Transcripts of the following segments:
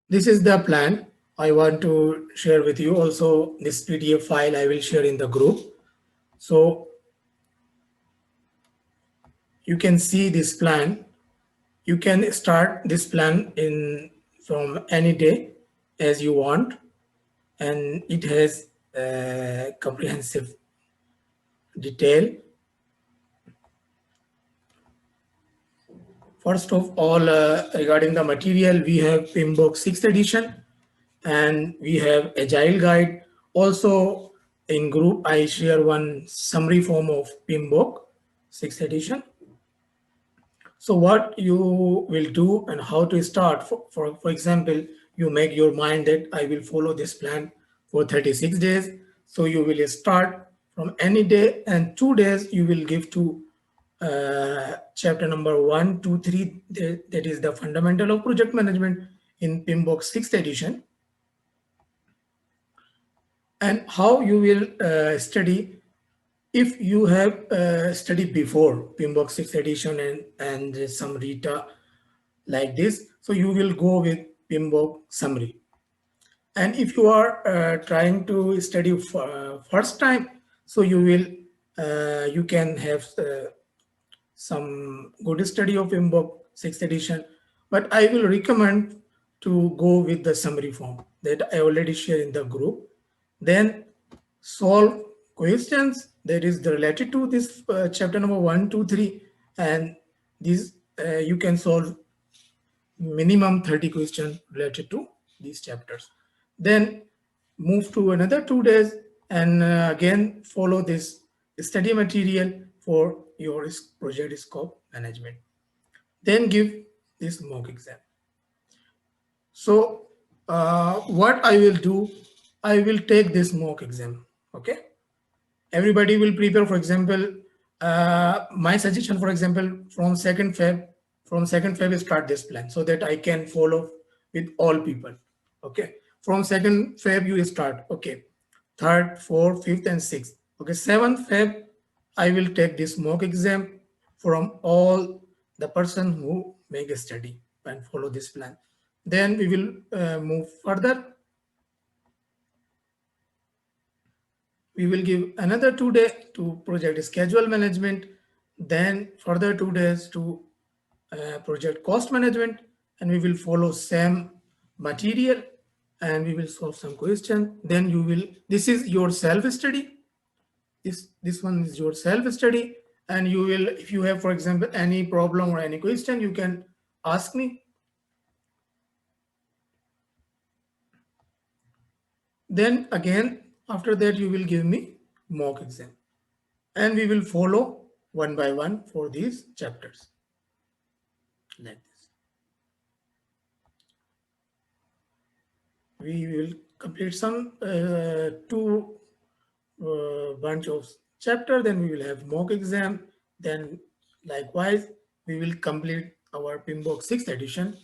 This is the plan I want to share with you. Also, this PDF file I will share in the group. So you can see this plan. You can start this plan in from any day as you want, and it has comprehensive detail. First of all, regarding the material, we have PMBOK 6th edition and we have Agile Guide. Also, in group, I share one summary form of PMBOK 6th edition. So what you will do and how to start, for example, you make your mind that I will follow this plan for 36 days. So you will start from any day, and 2 days you will give to chapter number 1, 2, 3. That is the fundamental of project management in PMBOK 6th edition. And how you will study if you have studied before PMBOK 6th edition and some Rita like this. So you will go with PMBOK summary. And if you are trying to study for first time, so you can have some good study of PMBOK 6th edition. But I will recommend to go with the summary form that I already shared in the group. Then solve questions that is related to this chapter number 1, 2, 3, and these you can solve minimum 30 questions related to these chapters. Then move to another 2 days and again follow this study material for your project scope management. Then give this mock exam. So what I will do, I will take this mock exam. Okay. Everybody will prepare, for example, my suggestion, for example, from 2nd Feb start this plan so that I can follow with all people. Okay. From 2nd Feb you start. Okay. 3rd, 4th, 5th and 6th. Okay. 7th Feb, I will take this mock exam from all the person who make a study and follow this plan. Then we will move further. We will give another 2 days to project schedule management, then further 2 days to project cost management, and we will follow same material and we will solve some question. Then you will, this is your self study. This one is your self study, and you will, if you have, for example, any problem or any question, you can ask me. Then again, after that, you will give me mock exam. And we will follow one by one for these chapters like this. We will complete some two bunch of chapter, then we will have mock exam. Then likewise, we will complete our PMBOK 6th edition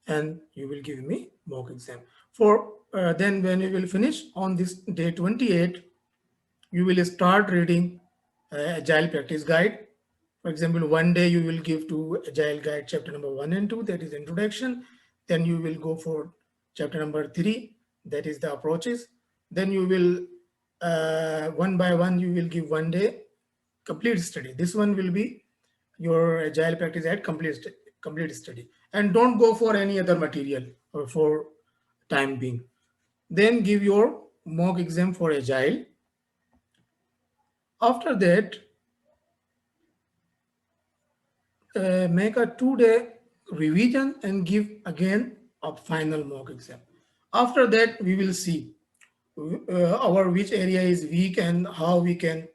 and you will give me mock exam. For then when we will finish on this day 28, you will start reading Agile Practice Guide. For example, one day you will give to Agile Guide chapter number 1 and 2, that is introduction. Then you will go for chapter number 3, that is the approaches. Then you will, one by one, you will give one day complete study. This one will be your Agile Practice Guide complete study. And don't go for any other material for time being. Then give your mock exam for Agile. After that, make a 2-day revision and give again a final mock exam. After that, we will see our which area is weak and how we can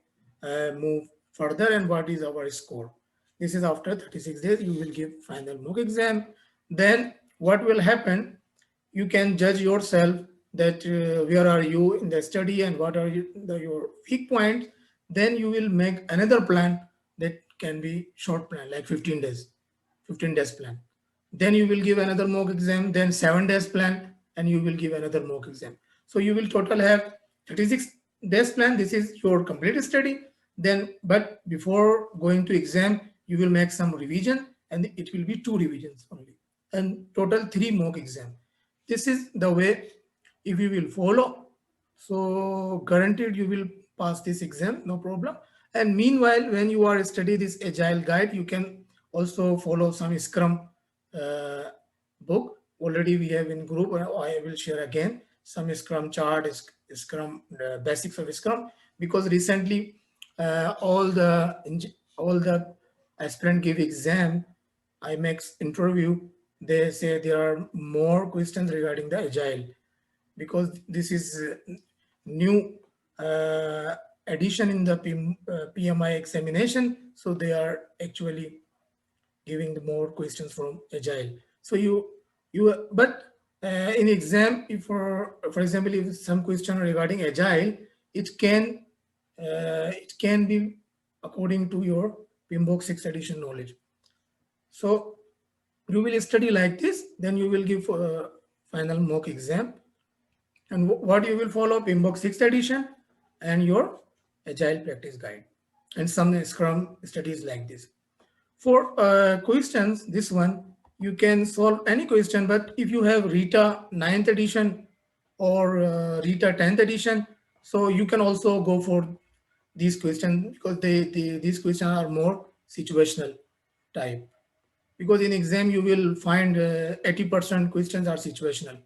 move further and what is our score. This is after 36 days, you will give final mock exam. Then what will happen, you can judge yourself that where are you in the study and what are your weak points. Then you will make another plan that can be short plan like 15 days plan. Then you will give another mock exam, then 7 days plan, and you will give another mock exam. So you will total have 36 days plan. This is your complete study. Then, but before going to exam, you will make some revision, and it will be 2 revisions only, and total 3 mock exam. This is the way, if you will follow, so guaranteed you will pass this exam, no problem. And meanwhile, when you are study this agile guide, you can also follow some Scrum uh, book. Already we have in group. I will share again some Scrum chart, Scrum, the basics of Scrum, because recently all the aspirant give exam, IMAX interview, they say there are more questions regarding the agile, because this is new uh, addition in the PMI examination. So they are actually giving the more questions from agile. So but in exam, if for example, if some question regarding agile, it can be according to your PMBOK 6th edition knowledge. So you will study like this, then you will give final mock exam. And what you will follow? PMBOK 6th edition and your agile practice guide and some Scrum studies like this. For questions, this one, you can solve any question, but if you have RITA 9th edition or RITA 10th edition, so you can also go for these questions, because these questions are more situational type. Because in exam you will find 80% questions are situational,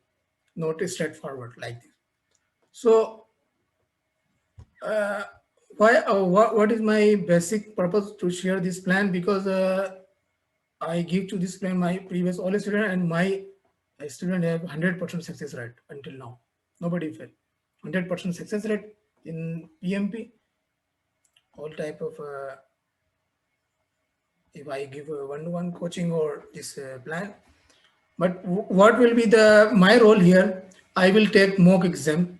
not straightforward like this. So uh, what is my basic purpose to share this plan? Because I give to this plan my previous all student, and my student have 100% success rate until now. Nobody fail. 100% success rate in PMP. All type of if I give a one-to-one coaching or this plan. But what will be the my role here? I will take mock exam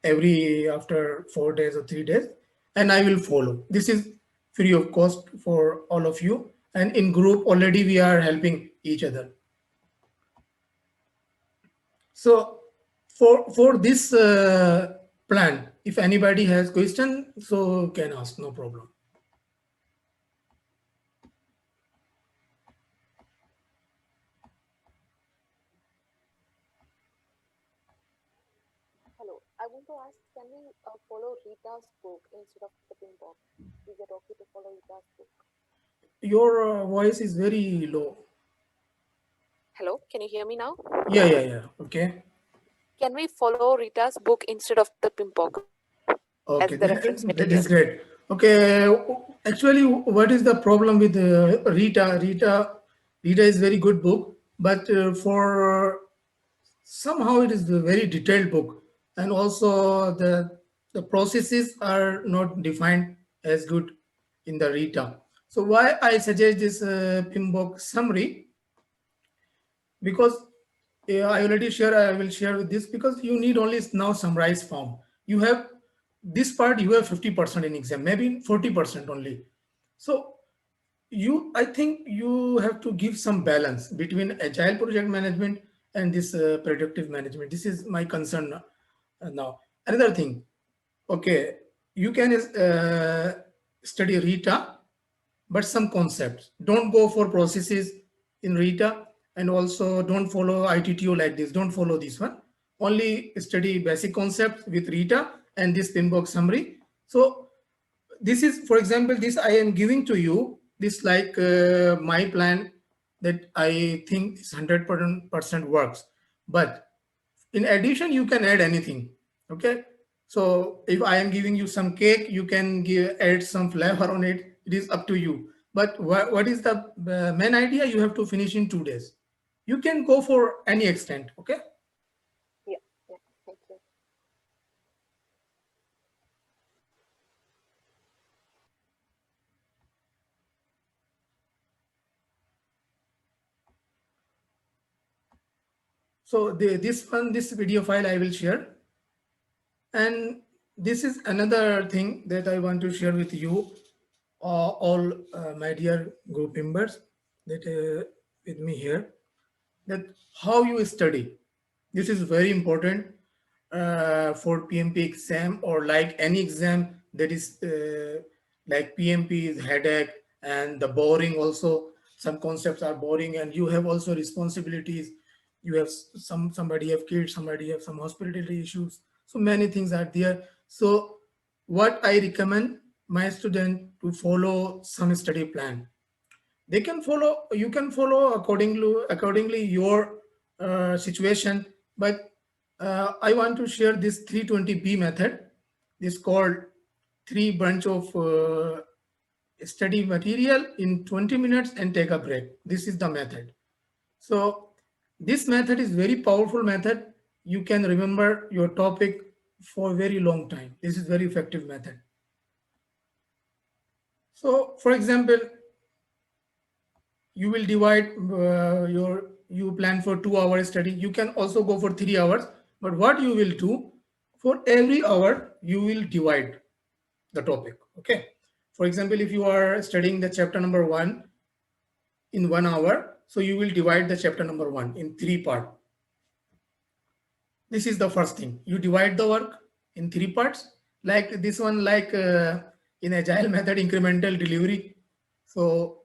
every after 4 days or 3 days, and I will follow. This is free of cost for all of you. And in group already we are helping each other. So for this plan, if anybody has question, so can ask, no problem. Hello, I want to ask, can we follow Rita's book instead of the PMBOK? Is it okay to follow Rita's book? Your voice is very low. Hello, can you hear me now? Yeah. Okay. Can we follow Rita's book instead of the PMBOK as the Okay, reference that material? is great. Okay, actually, what is the problem with Rita? Rita is very good book, but for somehow it is a very detailed book, and also the processes are not defined as good in the Rita. So why I suggest this PMBOK summary, because I already share, I will share with this, because you need only now summarize form. You have this part, you have 50% in exam, maybe 40% only. So I think you have to give some balance between agile project management and this predictive management. This is my concern now. Another thing, okay, you can study Rita, but some concepts. Don't go for processes in Rita, and also don't follow ITTO like this. Don't follow this one. Only study basic concepts with Rita and this PMBOK summary. So this is, for example, this I am giving to you, this like my plan that I think is 100% works. But in addition, you can add anything. Okay. So if I am giving you some cake, you can add some flavor on it. It is up to you. But what is the main idea? You have to finish in 2 days. You can go for any extent. Okay. Yeah, yeah, thank you. So this video file I will share. And this is another thing that I want to share with you, all my dear group members that with me here, that how you study. This is very important for PMP exam, or like any exam that is like PMP is headache and the boring also. Some concepts are boring, and you have also responsibilities. You have somebody have kids, somebody have some hospitality issues. So many things are there. So what I recommend my student to follow some study plan. They can follow, you can follow accordingly your situation, but I want to share this 320B method. This called three bunch of study material in 20 minutes and take a break. This is the method. So this method is very powerful method. You can remember your topic for a very long time. This is very effective method. So for example, you will divide you plan for 2 hour study. You can also go for 3 hours, but what you will do, for every hour you will divide the topic. Okay, for example, if you are studying the chapter number 1 in 1 hour, so you will divide the chapter number 1 in 3 parts. This is the first thing. You divide the work in 3 parts, like this one, like in agile method, incremental delivery. So,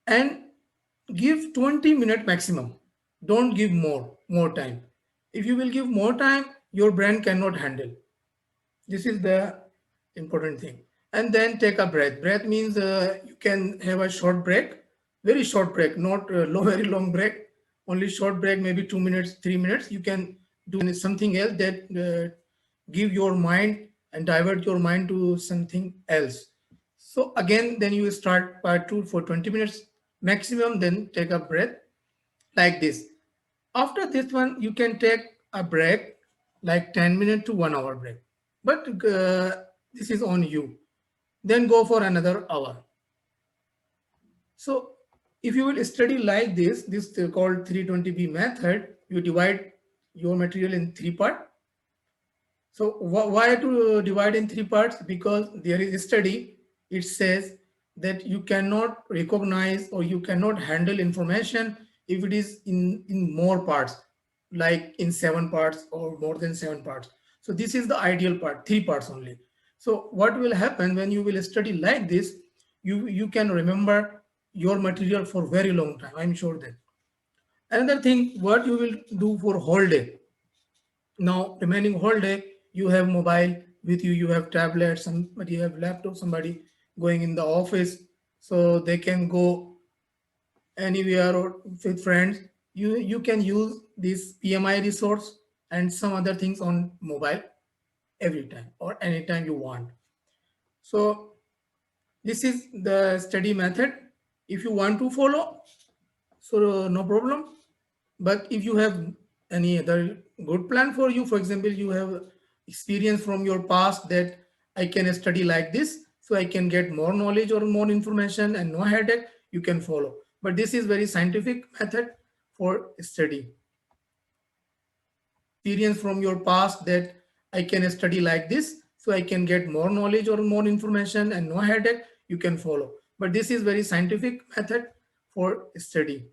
and give 20-minute maximum. Don't give more time. If you will give more time, your brain cannot handle. This is the important thing. And then take a breath. Breath means you can have a short break, very short break, not very long break, only short break, maybe 2 minutes, 3 minutes. You can do something else that give your mind and divert your mind to something else. So again, then you start part 2 for 20 minutes maximum, then take a breath like this. After this one, you can take a break like 10 minutes to 1 hour break. But this is on you. Then go for another hour. So if you will study like this is called 320B method. You divide your material in 3 parts. So why to divide in 3 parts? Because there is a study, it says that you cannot recognize or you cannot handle information if it is in more parts, like in 7 parts or more than 7 parts. So this is the ideal part, 3 parts only. So what will happen when you will study like this, you can remember your material for very long time. I'm sure that. Another thing, what you will do for whole day. Now remaining whole day, you have mobile with you, you have tablet, somebody have laptop, somebody going in the office, so they can go anywhere or with friends. You can use this PMI resource and some other things on mobile every time or anytime you want. So this is the study method. If you want to follow, so no problem. But if you have any other good plan for you, for example, you have experience from your past that I can study like this, so I can get more knowledge or more information and no headache, you can follow. But this is very scientific method for study. Experience from your past that I can study like this, so I can get more knowledge or more information and no headache, you can follow. But this is very scientific method for study.